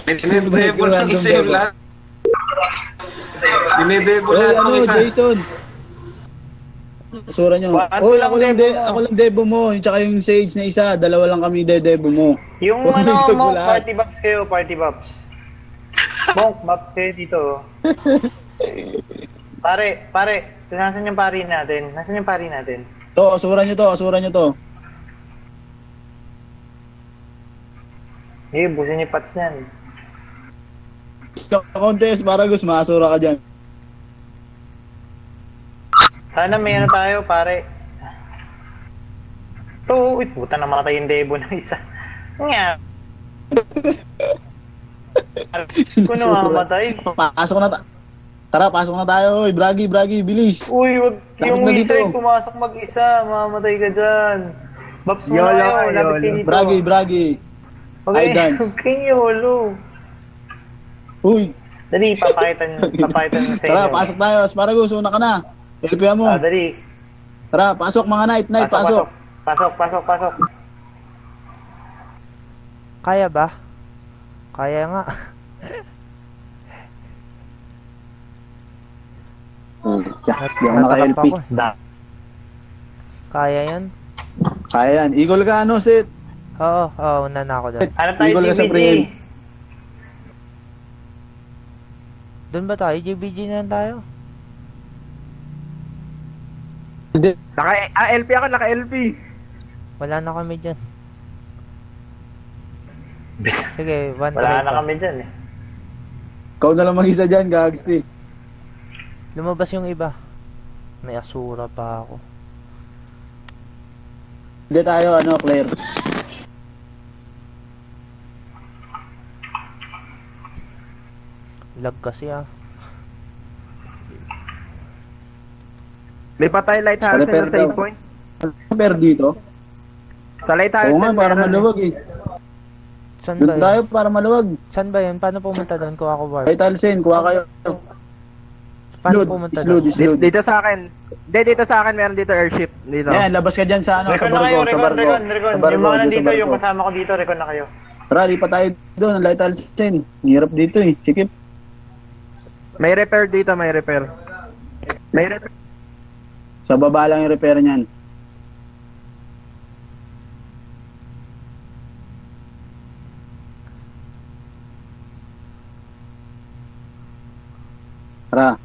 Dinedebol ng isa yung lahat. Dinedebol Oy, lahat ng isa. Jason. Sura nyo. Ano Oy, lang ako lang debo mo. Tsaka yung Sage na isa, dalawa lang kami debo mo. Yung Huwag ano, debo Monk, lahat. party bops kayo, party bops. Monk, bops kayo dito. Pare, nasan yung pari natin? Nasan yung pari natin? To, asura nyo to. Busin ni Pats yan. Sa contest, para Gus, maasura ka dyan. Sana may ano tayo, pare. Uy, puta na matay yung debo na isa. Nga. Kuno mamatay. Pasok na Tara, pasok na tayo. Oy, Bragi, bilis. Uy, wag Lapit yung na isa dito. yung pumasok mag-isa. Mamamatay ka dyan. Babs mo na kayo, lapit kayo dito. Bragi. I dance. Huwag kayong yolo. Uy, Dali, papakitan mo sa inyo. tara, pasok tayo. Asparagus, una ka na. Helpia mo. Dali. Tara, pasok mga night, pasok. Pasok. Kaya ba? Kaya nga. Di ako naka-LP. ako. Kaya yan? Kaya yan. Eagle ka, ano, Sit? Oo, una na ako doon. Hanap tayo Eagle ka sa GBG. pre-aim. Doon ba tayo? JBG na lang tayo? Hindi. LP ako, naka-LP. Wala na kami dyan. Sige, one try Wala na pa. kami dyan eh. Ikaw na lang mag-isa dyan, Gagsti. Lumabas yung iba. May asura pa ako. Hindi tayo, ano, Claire. Lag kasi ah. Lipat tayo lighthouse Repair sa save daw. point. Pero dito? Sa lighthouse Oo nga, para meron maluwag eh. Saan ba Doon yun? tayo, para maluwag. Saan ba yun? Paano pumunta doon? Kuha ko warp. Ay, Talsin, kuha kayo. Paano Load, pumunta isload, doon? isload. Dito sa akin. Hindi, dito sa akin meron dito airship. Dito. Ayan, labas ka dyan sa, ano, sa Recon na kayo, barko, sa barko. Recon. Sa Yung barko, mga doon sa nandito, yung barko. kasama ko dito, Recon na kayo. Tara, lipat tayo doon, ang light Talsin. Hirap dito eh, sikip. May repair dito, may repair. May repair. Sa baba lang yung repair niyan. Tara.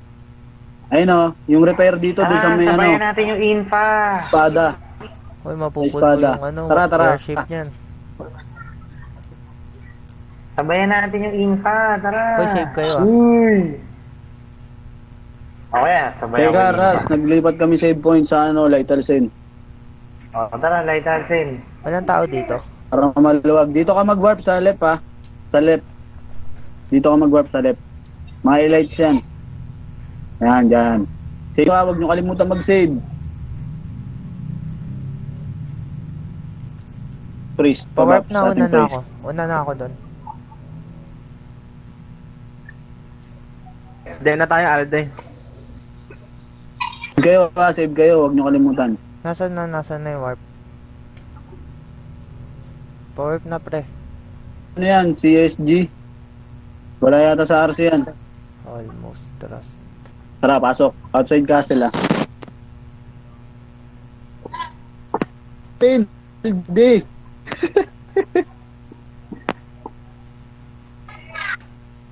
Ayun o, yung repair dito doon sa may sabayan ano, natin yung infa. espada. Uy, mapupul ko Espada. yung ano, Tara. airship niyan. Sabayan natin yung infa, tara. Uy, save kayo ah. Uy. Okay sabayan Teka, ko Ras, naglipat kami save point sa ano, Light Alcen. Tara, light asin. Walang tao dito. Para maluwag. Dito ka mag-warp sa left ha. Sa left. Dito ka mag-warp sa left. Mga highlights yan. Yan, dyan. Save ha, huwag nyo kalimutan mag-save. Priest. Pa-warp sa na, ating una na priest. ako. Una na ako doon. Hindi na tayo, Alde. Save kayo ha, save kayo. Huwag nyo kalimutan. Nasaan na yung warp? Pa-warp na pre. Ano yan? CSG? Wala yata sa RC yan. Almost trust. Tara, pasok. Outside castle ha. Hindi.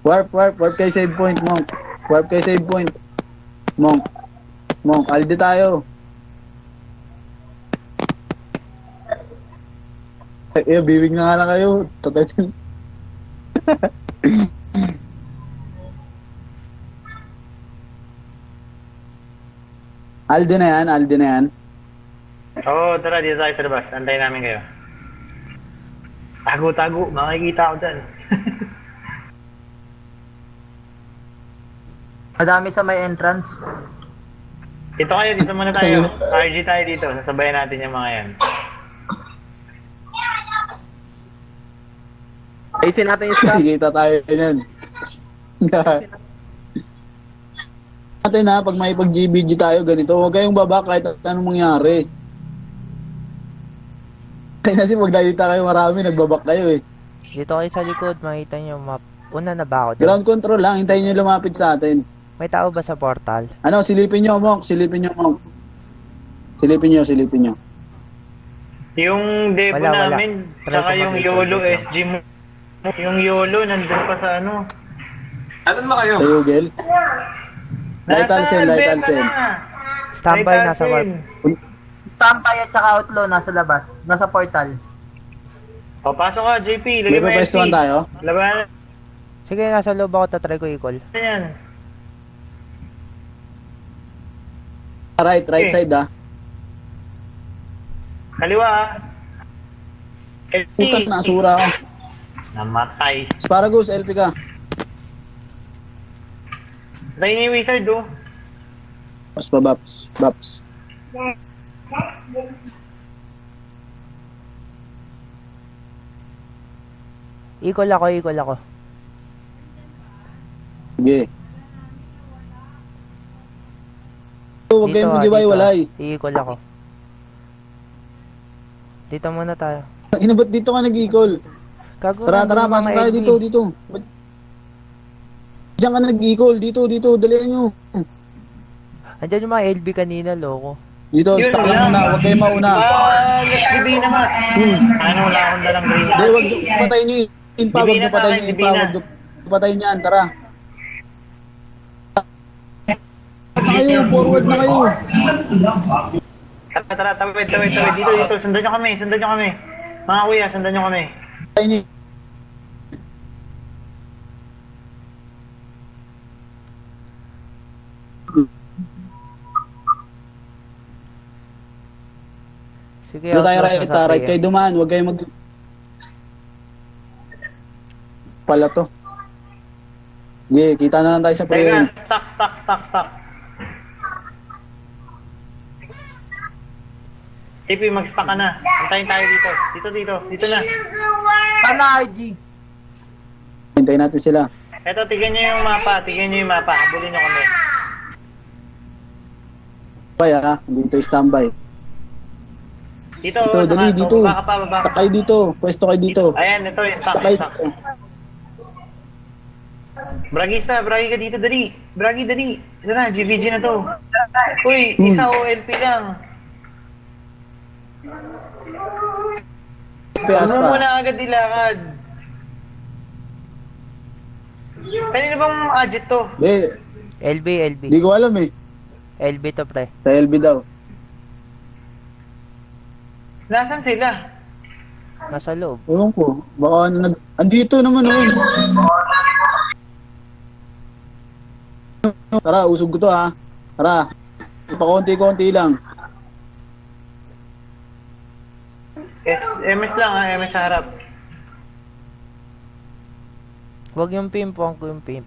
Warp kay save point, Monk. Warp kay save point. Monk, aldi tayo. Biwing na nga lang kayo. Totoo. Aldi na yan. Tara, dito tayo sa labas. Antayin namin kayo. Tago. Makikita ako dyan. Madami sa may entrance. Dito muna tayo. RG tayo dito. Sasabayan natin yung mga yan. Ayusin natin yung stuff. Kita tayo yan. Natin ha, pag may pag-GBG tayo ganito, huwag kayong baba kahit anong mangyari. Kasi pag nakita kayo marami, nagbabak kayo eh. Dito kayo sa likod, makita niyo map. Una na ba ako dun? Ground control lang, hintayin nyo lumapit sa atin. May tao ba sa portal? Ano, silipin nyo, Monk. Silipin nyo, Monk. Silipin nyo. Yung depo Wala. namin, Try tsaka ko yung mag-ikot YOLO dito. SG mo. Yung YOLO, nandun pa sa ano. Asan ba kayo? Sa Google. Light Alcen, Light Beta Alcen. na. Standby Light nasa Alcen. warp. Tampay at saka outlaw nasa labas. Nasa portal. O, pasok ka, JP. May Lagay mo SC. papestuhan tayo. Labanan Sige, nasa loob ako, tatry ko i-call. yan. Right Okay. side ah. Kaliwa, ah. LT. Putan na, asura ako. Namatay. Asparagus, LP ka. Tayo niya yung wizard, oh. Baps pa, Baps. I-call ako. Sige. Huwag kayong mag-iwalay. I-call ako. Dito muna tayo. Ba't dito ka nag-i-call? Gago, Tara, nandun pasok mga tayo LB. dito. Diyan ka nag-i-call. Dito, dalihan nyo. Andyan yung mga LB kanina, loko. Dito, Yun stop lang. lang muna. Huwag kayong mauna. Let's GB na nga. Ano, wala akong dalang green. Hindi, huwag nyo patayin nyo yung pa. Huwag Divina nyo patayin tayo, yung pa. Divina. Huwag nyo patayin yan. Tara. Forward na kayo. Tara, tawid. Dito. Sundan nyo kami. Mga kuya, sundan nyo kami. Patayin nyo. Sige, Dito tayo outlaw right, sa right Sapia. kayo dumaan. Huwag kayong mag... Pala to. Sige, kita na lang tayo sa prayer. Teka, stock. TP, mag-stock ka na. Antayin tayo dito. Dito na. Sana RG. Hintayin natin sila. Eto, tignan nyo yung mapa. Habulin nyo kami. Standby ah. Dito yung standby. Dito, Dito, dali, dito. Baba ka pa. Stock kayo dito. Pwesto kayo dito. Ayan, ito yung stock. Stock kayo stock. dito. Bragi ka dito, dali. Ito na, GVG na to. Uy, isa OLP lang. Pias Ano pa. mo na agad ilakad? Kanina bang adject to? Di, LB. di ko alam eh. LB to, pre. Sa LB daw. Nasaan sila? Nasa loob. Ewan ko. Baka ano nag... Andito naman oh. Tara, usog ko to ha. Tara. Pakonti-konti lang. MS lang ha, MS sa harap. Huwag yung pimp, huwag ko yung pimp.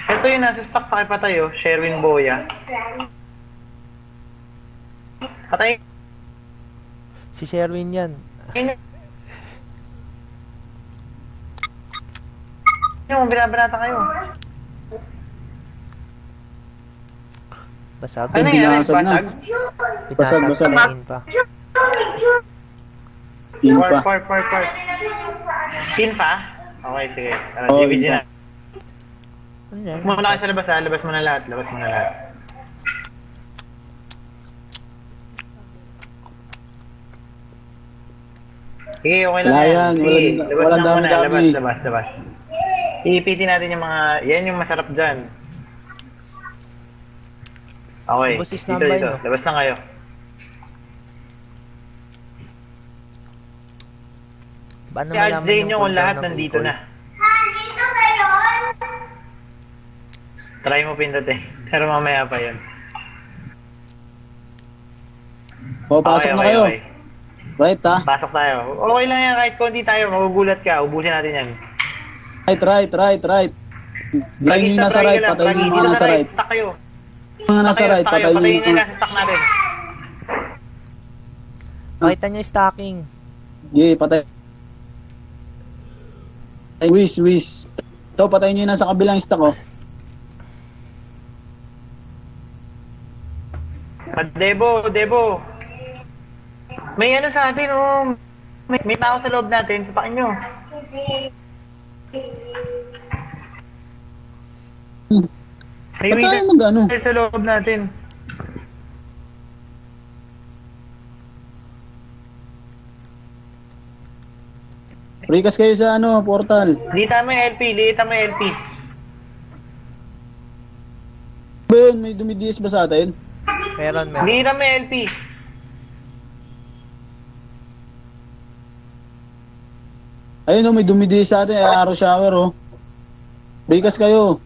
Ito yung nasa stock pakipatay oh, Sherwin Boya. Patay. Si Sherwin yan. Yung binabanata kayo. Basag. Ano nangyari? binasag na. Basag? Basag. Kain pa. Yun pa. Part. Tin pa? Okay, sige. Oh, GVG yun na. Ano yan? Muna kayo sa labas ha, labas mo na lahat. Sige, okay lang Wala yan. yan, Sige, walang labas na muna, dami-dami. labas. Iipitin natin yung mga, yan yung masarap dyan. Okay, Ubus is dito, nambay, no? labas na kayo. Paano Si malaman RJ yung nyo kung cooldown lahat ng nandito e-call? na. Try mo pindutin, pero mamaya pa yun. O, pasok na kayo. Okay. Right ha. Pasok tayo. Okay lang yan, kahit konti tayo, magugulat ka, ubusin natin yan. Right. Blind yung nasa right. Patayin yung mga nasa right. Stock kayo. Mga nasa right. Patayin Patayin yung nyo mga... nasa stock natin. Pakita nyo yung stacking. Yeah, patay. Ay, Wish. Ito, patayin nyo yung nasa kabilang stock oh. Debo. May ano sa atin, oh. May tao sa loob natin, sapakin nyo. May Ba't tayo wheeler mag-ano? sa loob natin. Rikas kayo sa ano, portal. Litan mo yung LP, litan mo yung LP. Ba yun, may dumidiis ba sa atin? Meron, meron. Litan mo yung LP. Ayun oh, may dumidiis sa atin, arrow shower oh. Rikas kayo.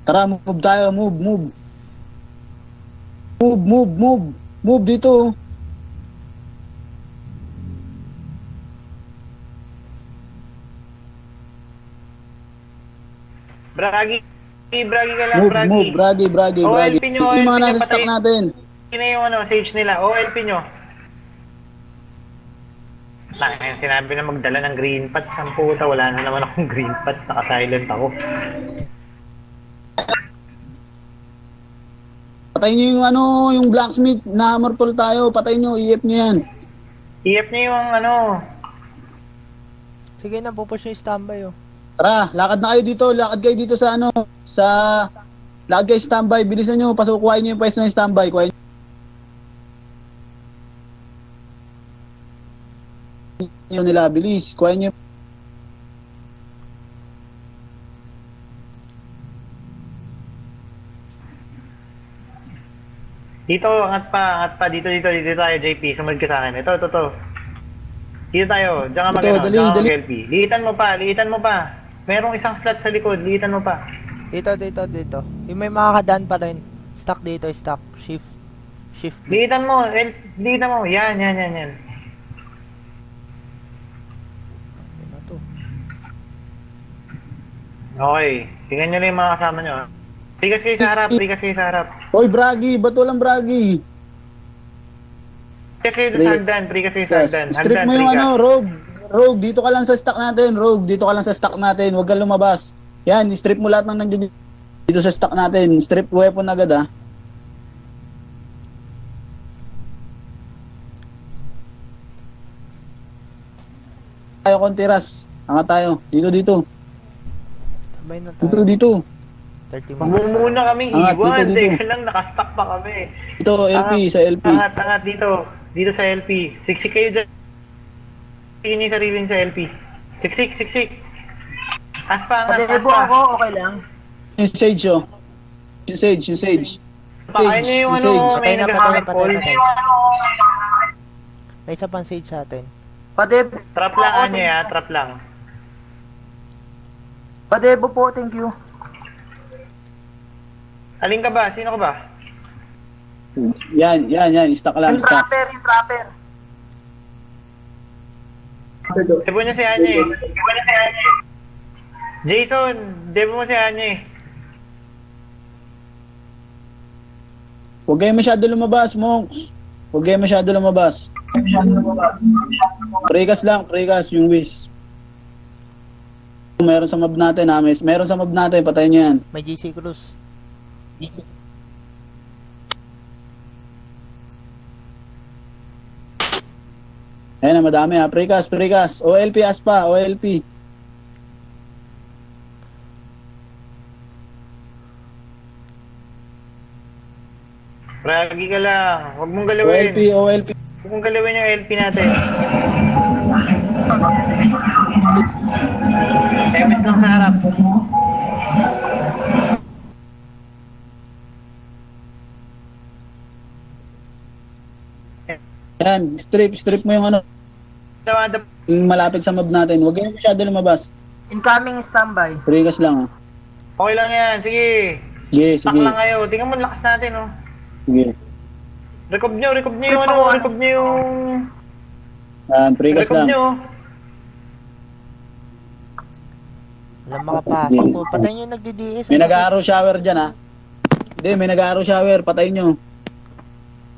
Tara, move tayo, move, move. Move, move, move. Move dito oh. Bragi ka lang, Move, Bragi. move, bragi, bragi, Oh, bragi. LP nyo, Ito yung mga LP nyo, nasa stock patayin. natin. Sino yung ano, sage nila? O, LP nyo. Tangin, sinabi na magdala ng green pats. Ang puta, wala na naman akong green pats. Naka-silent ako. Patayin nyo yung ano, yung blacksmith. Na-hammer pull tayo. Patayin nyo, EF nyo yan. EF nyo yung ano. Sige na, pupush yung standby oh. Tara, lakad na kayo dito. Lakad kayo dito sa ano, sa... Lakad kayo standby. Bilisan nyo. Pasukuhain nyo yung pwesto ng standby. Kuhain nyo nila. Bilis. Kuhain nyo. Dito, angat pa. Dito tayo, JP. Sumunod ka sa akin. Ito. Dito tayo. Diyan ka Ito, mag-ano. dali, Diyan ka dali. mag-LP. Liitan mo pa. Merong isang slot sa likod. Liitan mo pa. Dito. Yung may makakadaan pa rin. Stuck dito, stuck. Shift. Liitan mo. Liitan mo. Yan. Ano to? Okay. Tingnan nyo lang yung mga kasama nyo. Prikas kayo sa harap. Oy, bragi. Ba't walang bragi? Prikas kayo sa hagdan. Yes. Strip mo yung ano, Rogue. Rogue, dito ka lang sa stock natin. Huwag kang lumabas. Yan, strip mo lahat ng nandiyan dito sa stock natin. Strip weapon agad ah. Tayo kontiras. Angat tayo. Dito. Sabay na tayo. Dito. 30 Huwag minutes. muna kaming Angat, iwan. dito. Teka lang, nakastock pa kami. Dito, LP, sa LP. Angat dito. Dito sa LP. Siksik kayo dyan. Tingin niyo yung sarili niyo sa LP. Siksik. Aspa, angat. Padebo ako, okay lang. Yung sage oh. Yung sage. Pakain niyo yung ano, Sage. may Patay na, nag-hammer. May isa pang sage sa atin. Padebo. Trap lang, ano ya, trap lang. Padebo po, thank you. Alin ka ba? Sino ka ba? Yan. Stock lang, Yung stock. trapper. Debo niya si Anye. Jason, debo mo si Anye. Huwag kayo masyado lumabas, monks. Prekas lang, yung wish. Meron sa mob natin, Ames. Meron sa mob natin, patayin niyo yan. May GC Cruz. Ayan na, madami ha. Prekas. OLP, Aspa, OLP. Bragi ka lang. Huwag mong galawin. OLP. Huwag mong galawin yung LP natin. Temet lang sa harap. Ayan, strip mo yung ano, Dawadap. yung malapit sa mob natin. Huwag kayo masyado lumabas. Incoming standby. Prekas lang ha. Okay lang yan. Sige. Sige. Tak lang kayo. Tingnan mo lakas natin, oh. Sige. Rekob nyo yung ano. Rekob nyo yung... Ayan, prekas Rekob lang. nyo. Walang makapasok po. Patayin yung nagdi-DS. May nag-arrow shower dyan ha. Hindi, may nag-arrow shower. Patayin nyo.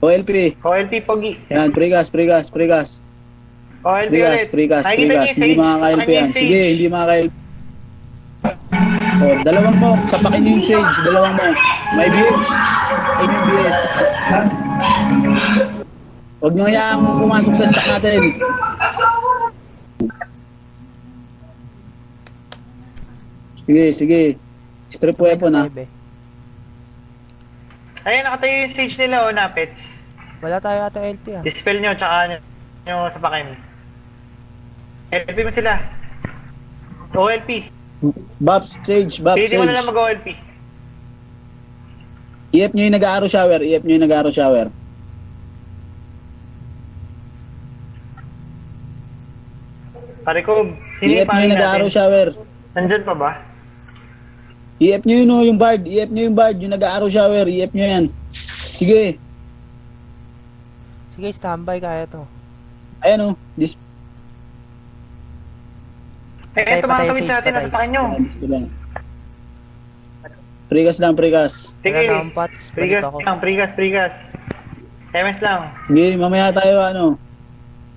OLP. OLP, Pogi. Yan, prekas. OLP ulit. Prekas. Nakikita niyo yung Hindi stage? makaka-LP yan. Nakikita niyo yung Sige, stage? hindi makaka-LP. Oh, dalawang mo. Sapakin nyo yung sage. Dalawang mo. May BS. Ay, may BS. Huwag nyo hayaang pumasok sa stock natin. Sige, sige. Strip weapon ha. Five, eh. Ayun, nakatayo yung stage nila, napets. Wala tayo ata LP ah. Dispel nyo, tsaka nyo sa pakin. LP mo sila. OLP. Babs, Sage, Babs, Pili mo na lang Sage. mag-OLP. EF nyo yung nag-aaro shower, EF nyo yung nag-aaro shower. Pare ko, sino EF yung nyo pari yung nag-aaro natin? shower. Nandyan pa ba? EF nyo yun yung bard, EF nyo yung bard, yung nag-aaro shower, EF nyo yan. Sige, Sige, standby kaya to. ayan o. Eh, tumakawin sa atin, nasa pakin nyo. Pregas lang, pregas. Sige, Wala na akong pots. Balik prigas ako. lang, prigas. MS lang. Sige, mamaya tayo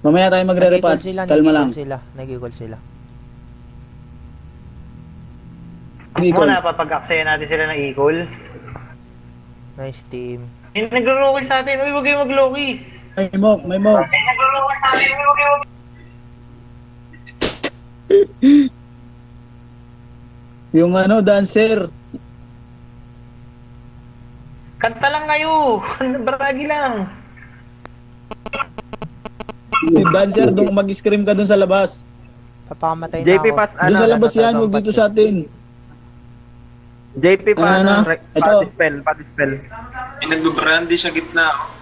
mamaya tayo magre-repats, kalma lang. Nag-equal sila. Sige, Col. Muna, papag-aksaya natin sila ng equal. Nice team. Yung nagro-rokis sa atin, uy, huwag kayo mag-lokis. May mock, may mock. Yung nagro-rokis sa atin, uy, huwag kayo Yung dancer. Kanta lang kayo. Baragi lang. Yung dancer, doon mag-scream ka doon sa labas. Papakamatay na JP ako. pass, Doon sa labas yan, huwag dito sa atin. JP pa, Ano? Ito. pa-dispel. May nagbabrandy sa gitna. Oh.